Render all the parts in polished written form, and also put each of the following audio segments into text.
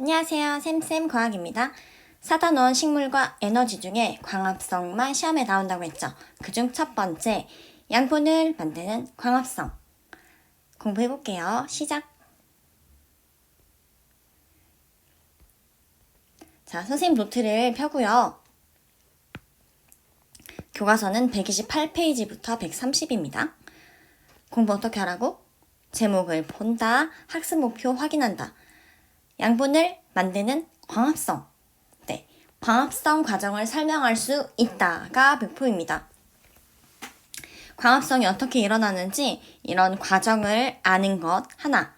안녕하세요. 샘쌤 과학입니다. 사다 놓은 식물과 에너지 중에 광합성만 시험에 나온다고 했죠. 그중 첫 번째, 양분을 만드는 광합성. 공부해볼게요. 시작! 자, 선생님 노트를 펴고요. 교과서는 128페이지부터 130입니다. 공부 어떻게 하라고? 제목을 본다, 학습 목표 확인한다. 양분을 만드는 광합성. 네, 광합성 과정을 설명할 수 있다가 목표입니다. 광합성이 어떻게 일어나는지 이런 과정을 아는 것 하나,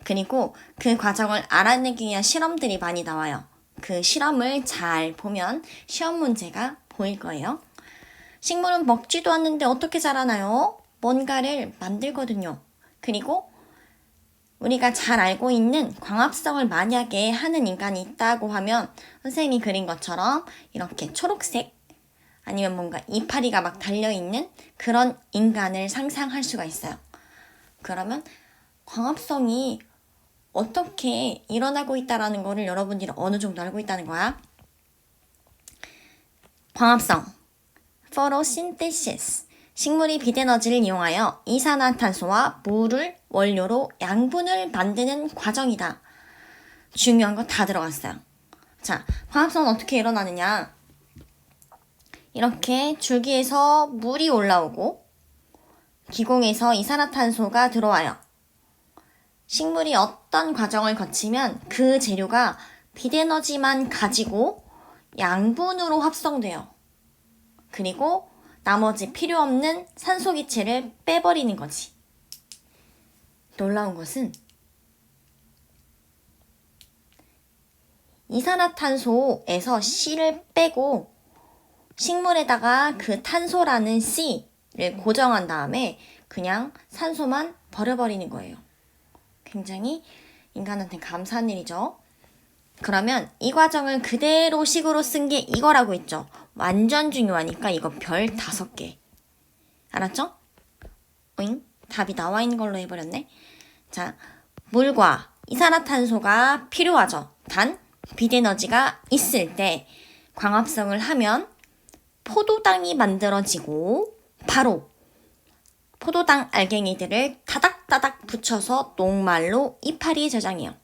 그리고 그 과정을 알아내기 위한 실험들이 많이 나와요. 그 실험을 잘 보면 시험 문제가 보일 거예요. 식물은 먹지도 않는데 어떻게 자라나요? 뭔가를 만들거든요. 그리고 우리가 잘 알고 있는 광합성을 만약에 하는 인간이 있다고 하면 선생님이 그린 것처럼 이렇게 초록색 아니면 뭔가 이파리가 막 달려있는 그런 인간을 상상할 수가 있어요. 그러면 광합성이 어떻게 일어나고 있다는 거를 여러분들이 어느 정도 알고 있다는 거야. 광합성, photosynthesis. 식물이 빛에너지를 이용하여 이산화탄소와 물을 원료로 양분을 만드는 과정이다. 중요한 거 다 들어갔어요. 자, 광합성은 어떻게 일어나느냐. 이렇게 줄기에서 물이 올라오고 기공에서 이산화탄소가 들어와요. 식물이 어떤 과정을 거치면 그 재료가 빛에너지만 가지고 양분으로 합성돼요. 그리고 나머지 필요 없는 산소 기체를 빼버리는 거지. 놀라운 것은 이산화탄소에서 C를 빼고 식물에다가 그 탄소라는 C를 고정한 다음에 그냥 산소만 버려버리는 거예요. 굉장히 인간한테 감사한 일이죠. 그러면 이 과정을 그대로 식으로 쓴 게 이거라고 했죠. 완전 중요하니까 이거 별 5개. 알았죠? 오잉? 답이 나와 있는 걸로 해버렸네. 자, 물과 이산화탄소가 필요하죠. 단, 빛에너지가 있을 때 광합성을 하면 포도당이 만들어지고 바로 포도당 알갱이들을 다닥다닥 붙여서 녹말로 이파리에 저장해요.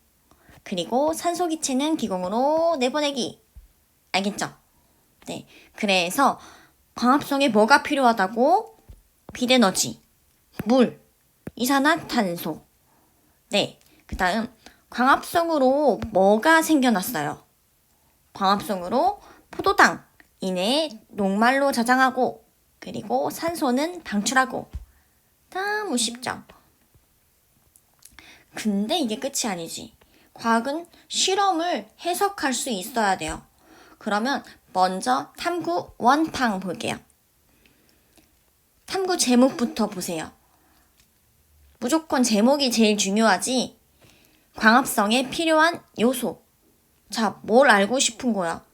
그리고 산소 기체는 기공으로 내보내기. 알겠죠? 네. 그래서 광합성에 뭐가 필요하다고? 빛에너지, 물, 이산화탄소. 네. 그 다음 광합성으로 뭐가 생겨났어요? 광합성으로 포도당 이내에 녹말로 저장하고 그리고 산소는 방출하고. 너무 쉽죠? 근데 이게 끝이 아니지. 과학은 실험을 해석할 수 있어야 돼요. 그러면 먼저 탐구 원탕 볼게요. 탐구 제목부터 보세요. 무조건 제목이 제일 중요하지. 광합성에 필요한 요소. 자, 뭘 알고 싶은 거야?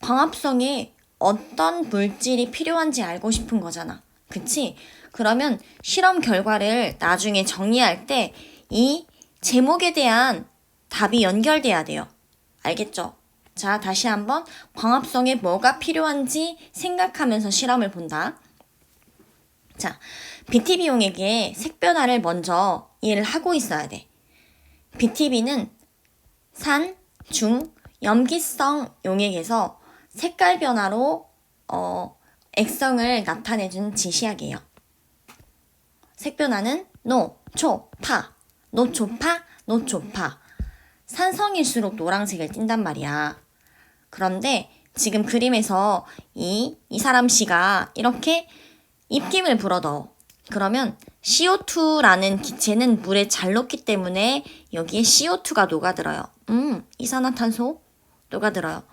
광합성에 어떤 물질이 필요한지 알고 싶은 거잖아. 그치? 그러면 실험 결과를 나중에 정리할 때 이 제목에 대한 답이 연결돼야 돼요. 알겠죠? 자, 다시 한번 광합성에 뭐가 필요한지 생각하면서 실험을 본다. 자, BTB 용액의 색 변화를 먼저 이해를 하고 있어야 돼. BTB는 산, 중, 염기성 용액에서 색깔 변화로 액성을 나타내준 지시약이에요. 색 변화는 노, 초, 파, 노초파, 노초파. 산성일수록 노란색을 띈단 말이야. 그런데 지금 그림에서 이 사람 씨가 이렇게 입김을 불어넣어. 그러면 CO2라는 기체는 물에 잘 녹기 때문에 여기에 CO2가 녹아들어요. 이산화탄소 녹아들어요.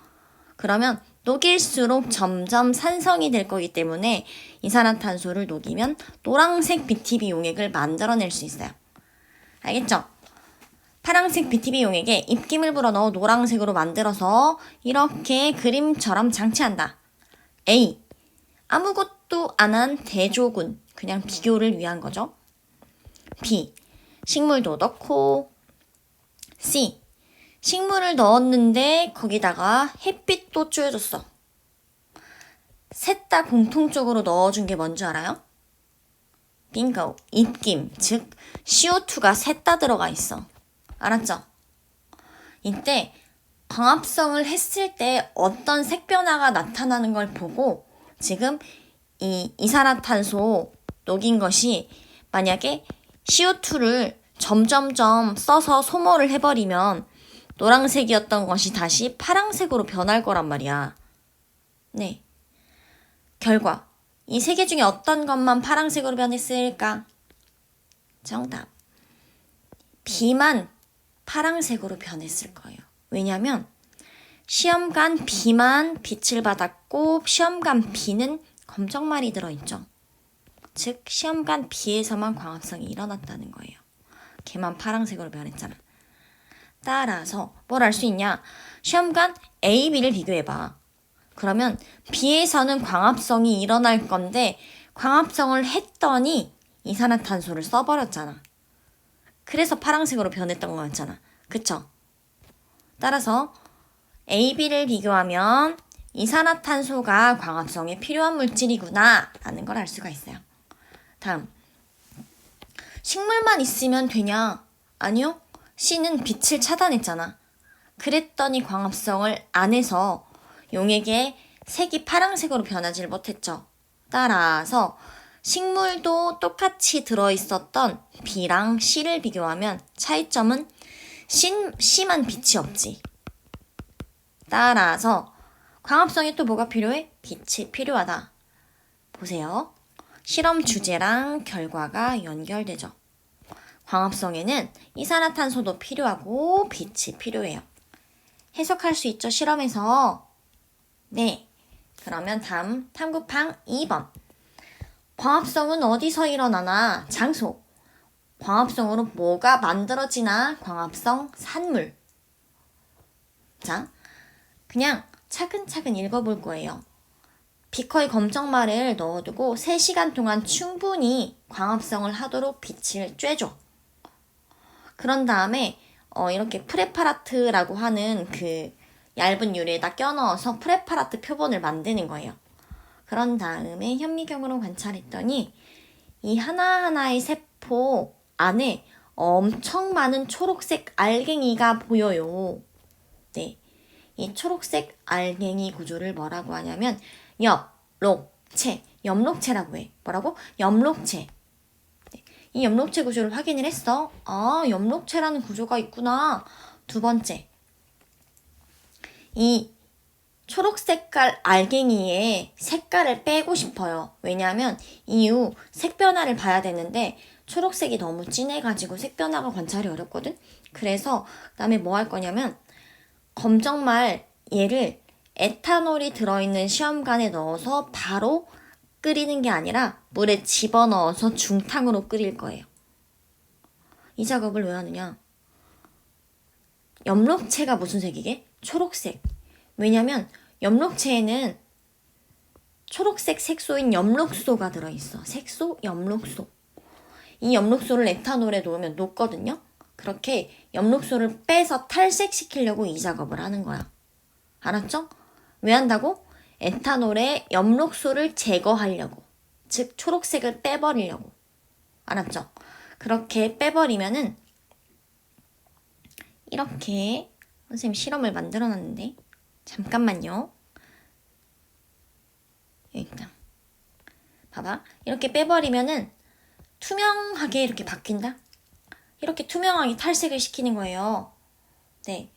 그러면 녹일수록 점점 산성이 될 거기 때문에 이산화탄소를 녹이면 노란색 BTB 용액을 만들어낼 수 있어요. 알겠죠? 파란색 BTB 용액에 입김을 불어넣어 노란색으로 만들어서 이렇게 그림처럼 장치한다. A. 아무것도 안 한 대조군. 그냥 비교를 위한 거죠. B. 식물도 넣고. C. 식물을 넣었는데 거기다가 햇빛도 쬐줬어. 셋 다 공통적으로 넣어준 게 뭔지 알아요? 빙고, 입김, 즉 CO2가 셋 다 들어가 있어. 알았죠? 이때 광합성을 했을 때 어떤 색변화가 나타나는 걸 보고 지금 이 이산화탄소 녹인 것이 만약에 CO2를 점점점 써서 소모를 해버리면 노란색이었던 것이 다시 파란색으로 변할 거란 말이야. 네. 결과. 이 세 개 중에 어떤 것만 파란색으로 변했을까? 정답. B만 파란색으로 변했을 거예요. 왜냐면 시험관 B만 빛을 받았고 시험관 B는 검정말이 들어있죠. 즉 시험관 B에서만 광합성이 일어났다는 거예요. 걔만 파란색으로 변했잖아. 따라서 뭘 알 수 있냐? 시험관 A, B를 비교해봐. 그러면 B에서는 광합성이 일어날 건데 광합성을 했더니 이산화탄소를 써버렸잖아. 그래서 파란색으로 변했던 거였잖아. 그쵸? 따라서 A, B를 비교하면 이산화탄소가 광합성에 필요한 물질이구나 라는 걸 알 수가 있어요. 다음, 식물만 있으면 되냐? 아니요. C는 빛을 차단했잖아. 그랬더니 광합성을 안 해서 용액의 색이 파란색으로 변하지 못했죠. 따라서 식물도 똑같이 들어있었던 B랑 C를 비교하면 차이점은 C만 빛이 없지. 따라서 광합성에 또 뭐가 필요해? 빛이 필요하다. 보세요. 실험 주제랑 결과가 연결되죠. 광합성에는 이산화탄소도 필요하고 빛이 필요해요. 해석할 수 있죠, 실험에서? 네. 그러면 다음 탐구팡 2번. 광합성은 어디서 일어나나? 장소. 광합성으로 뭐가 만들어지나? 광합성 산물. 자, 그냥 차근차근 읽어볼 거예요. 비커에 검정말을 넣어두고 3시간 동안 충분히 광합성을 하도록 빛을 쬐줘. 그런 다음에 이렇게 프레파라트라고 하는 그 얇은 유리에다 껴넣어서 프레파라트 표본을 만드는 거예요. 그런 다음에 현미경으로 관찰했더니 이 하나하나의 세포 안에 엄청 많은 초록색 알갱이가 보여요. 네. 이 초록색 알갱이 구조를 뭐라고 하냐면 엽록체, 엽록체라고 해. 뭐라고? 엽록체. 네. 이 엽록체 구조를 확인을 했어. 아, 엽록체라는 구조가 있구나. 두 번째. 이 초록 색깔 알갱이의 색깔을 빼고 싶어요. 왜냐하면 이후 색 변화를 봐야 되는데 초록색이 너무 진해가지고 색 변화가 관찰이 어렵거든. 그래서 그다음에 뭐 할 거냐면 검정말 얘를 에탄올이 들어있는 시험관에 넣어서 바로 끓이는 게 아니라 물에 집어넣어서 중탕으로 끓일 거예요. 이 작업을 왜 하느냐? 엽록체가 무슨 색이게? 초록색. 왜냐면 엽록체에는 초록색 색소인 엽록소가 들어있어. 색소, 엽록소. 이 엽록소를 에탄올에 넣으면 녹거든요. 그렇게 엽록소를 빼서 탈색시키려고 이 작업을 하는 거야. 알았죠? 왜 한다고? 에탄올에 엽록소를 제거하려고. 즉 초록색을 빼버리려고. 알았죠? 그렇게 빼버리면은 이렇게 선생님 실험을 만들어 놨는데 잠깐만요. 여기다. 봐봐. 이렇게 빼버리면은 투명하게 이렇게 바뀐다. 이렇게 투명하게 탈색을 시키는 거예요. 네.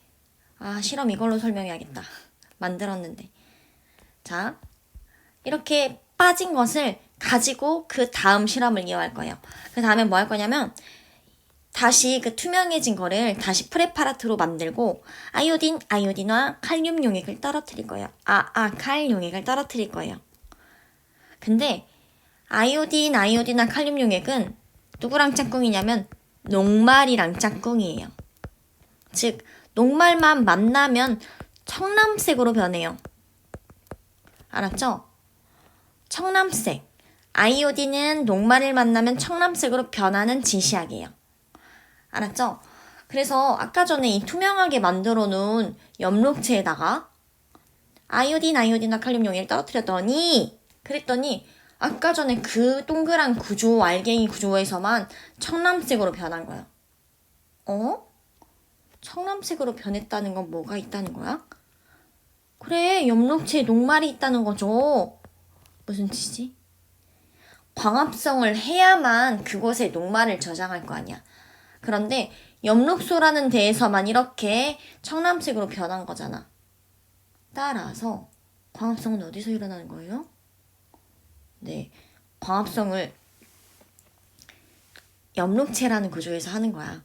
아, 실험 이걸로 설명해야겠다. 만들었는데. 자, 이렇게 빠진 것을 가지고 그 다음 실험을 이어갈 거예요. 그 다음에 뭐 할 거냐면 다시 그 투명해진 거를 다시 프레파라트로 만들고 아이오딘과 칼륨 용액을 떨어뜨릴 거예요. 칼 용액을 떨어뜨릴 거예요. 근데 아이오딘과 칼륨 용액은 누구랑 짝꿍이냐면 녹말이랑 짝꿍이에요. 즉 녹말만 만나면 청람색으로 변해요. 알았죠? 청람색. 아이오딘은 녹말을 만나면 청람색으로 변하는 진시약이에요. 알았죠? 그래서 아까 전에 이 투명하게 만들어 놓은 엽록체에다가 아이오딘, 나칼륨 용액을 떨어뜨렸더니 그랬더니 아까 전에 그 동그란 구조, 알갱이 구조에서만 청람색으로 변한 거야. 어? 청람색으로 변했다는 건 뭐가 있다는 거야? 그래, 엽록체에 녹말이 있다는 거죠. 무슨 뜻이지? 광합성을 해야만 그곳에 녹말을 저장할 거 아니야. 그런데 엽록소라는 데에서만 이렇게 청람색으로 변한 거잖아. 따라서 광합성은 어디서 일어나는 거예요? 네, 광합성을 엽록체라는 구조에서 하는 거야.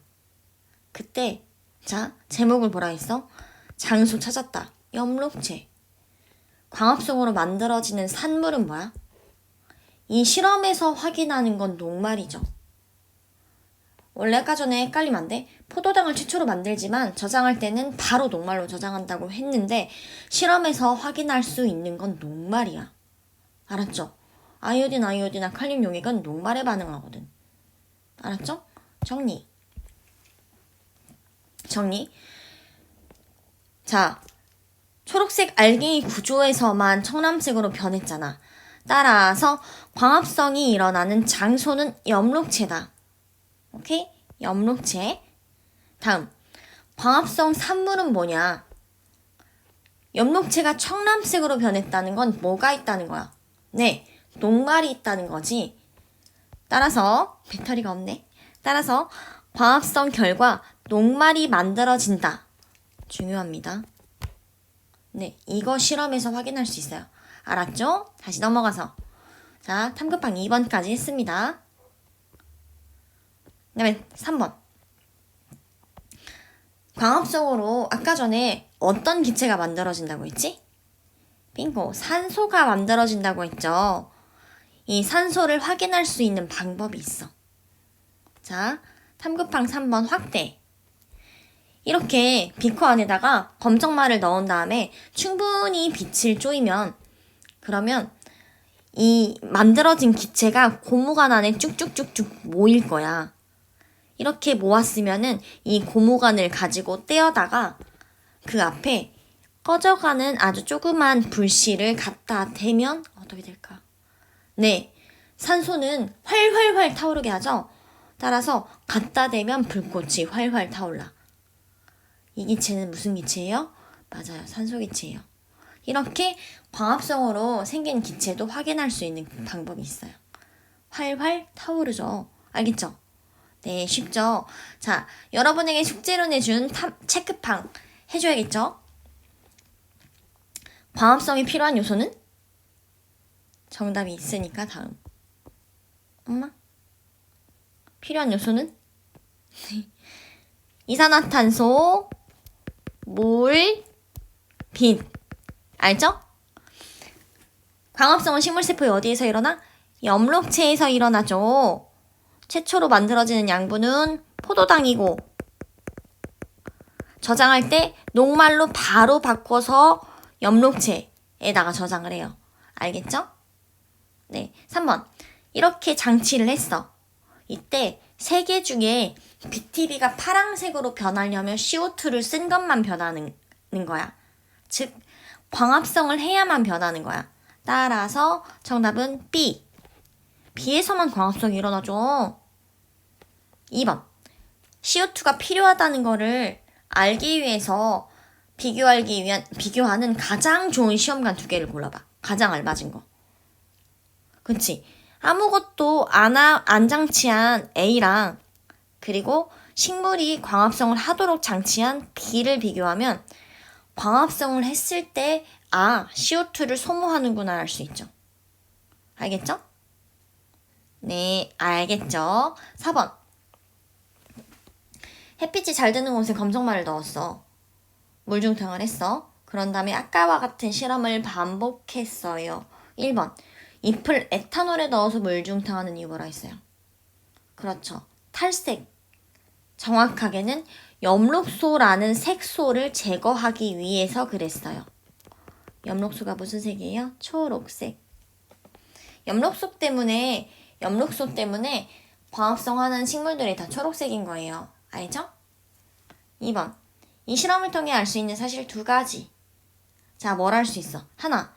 그때 자, 제목을 뭐라 했어? 장소 찾았다. 엽록체. 광합성으로 만들어지는 산물은 뭐야? 이 실험에서 확인하는 건 녹말이죠. 원래 아까 전에 헷갈리면 안 돼. 포도당을 최초로 만들지만 저장할 때는 바로 녹말로 저장한다고 했는데 실험에서 확인할 수 있는 건 녹말이야. 알았죠? 아이오딘, 칼륨 용액은 녹말에 반응하거든. 알았죠? 정리. 자, 초록색 알갱이 구조에서만 청람색으로 변했잖아. 따라서 광합성이 일어나는 장소는 엽록체다. 오케이? 엽록체. 다음, 광합성 산물은 뭐냐? 엽록체가 청람색으로 변했다는 건 뭐가 있다는 거야? 네, 녹말이 있다는 거지. 따라서 배터리가 없네. 따라서 광합성 결과 녹말이 만들어진다. 중요합니다. 네, 이거 실험에서 확인할 수 있어요. 알았죠? 다시 넘어가서. 자, 탐구방 2번까지 했습니다. 그 다음에 3번. 광합성으로 아까 전에 어떤 기체가 만들어진다고 했지? 빙고, 산소가 만들어진다고 했죠. 이 산소를 확인할 수 있는 방법이 있어. 자, 탐구방 3번 확대. 이렇게 비커 안에다가 검정말을 넣은 다음에 충분히 빛을 쪼이면 그러면 이 만들어진 기체가 고무관 안에 쭉쭉쭉쭉 모일 거야. 이렇게 모았으면은 이 고무관을 가지고 떼어다가 그 앞에 꺼져가는 아주 조그만 불씨를 갖다 대면 어떻게 될까? 네, 산소는 활활활 타오르게 하죠. 따라서 갖다 대면 불꽃이 활활 타올라. 이 기체는 무슨 기체예요? 맞아요, 산소 기체예요. 이렇게 광합성으로 생긴 기체도 확인할 수 있는 방법이 있어요. 활활 타오르죠. 알겠죠? 네, 쉽죠? 자, 여러분에게 숙제로 내준 체크팡 해줘야겠죠? 광합성이 필요한 요소는? 정답이 있으니까 다음. 엄마? 필요한 요소는? 이산화탄소, 물, 빛. 알죠? 광합성은 식물세포에 어디에서 일어나? 엽록체에서 일어나죠. 최초로 만들어지는 양분은 포도당이고 저장할 때 녹말로 바로 바꿔서 엽록체에다가 저장을 해요. 알겠죠? 네, 3번. 이렇게 장치를 했어. 이때 세 개 중에 BTB가 파란색으로 변하려면 CO2를 쓴 것만 변하는 거야. 즉, 광합성을 해야만 변하는 거야. 따라서 정답은 B. B에서만 광합성이 일어나죠. 2번. CO2가 필요하다는 거를 알기 위해서 비교하는 가장 좋은 시험관 2개를 골라봐. 가장 알맞은 거. 그치? 아무것도 안 장치한 A랑 그리고 식물이 광합성을 하도록 장치한 B를 비교하면 광합성을 했을 때 CO2를 소모하는구나 알 수 있죠. 알겠죠? 네, 알겠죠? 4번. 햇빛이 잘 드는 곳에 검정말을 넣었어. 물중탕을 했어. 그런 다음에 아까와 같은 실험을 반복했어요. 1번. 잎을 에탄올에 넣어서 물중탕하는 이유 뭐라 했어요? 그렇죠. 탈색. 정확하게는 엽록소라는 색소를 제거하기 위해서 그랬어요. 엽록소가 무슨 색이에요? 초록색. 엽록소 때문에 광합성하는 식물들이 다 초록색인 거예요. 알죠? 2번. 이 실험을 통해 알 수 있는 사실 두 가지. 자, 뭘 알 수 있어? 하나.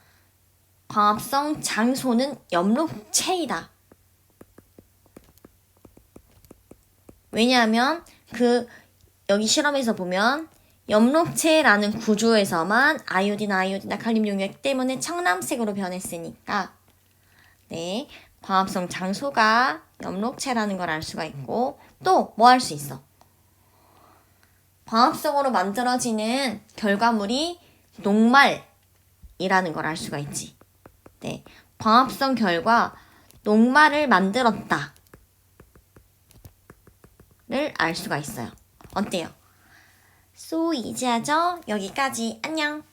광합성 장소는 엽록체이다. 왜냐하면 여기 실험에서 보면 엽록체라는 구조에서만 아이오딘이나 칼륨 용액 때문에 청람색으로 변했으니까 네, 광합성 장소가 엽록체라는 걸 알 수가 있고 또 뭐 할 수 있어? 광합성으로 만들어지는 결과물이 녹말이라는 걸 알 수가 있지. 네, 광합성 결과 녹말을 만들었다. 를 알 수가 있어요. 어때요? 소 이지하죠? 여기까지 안녕.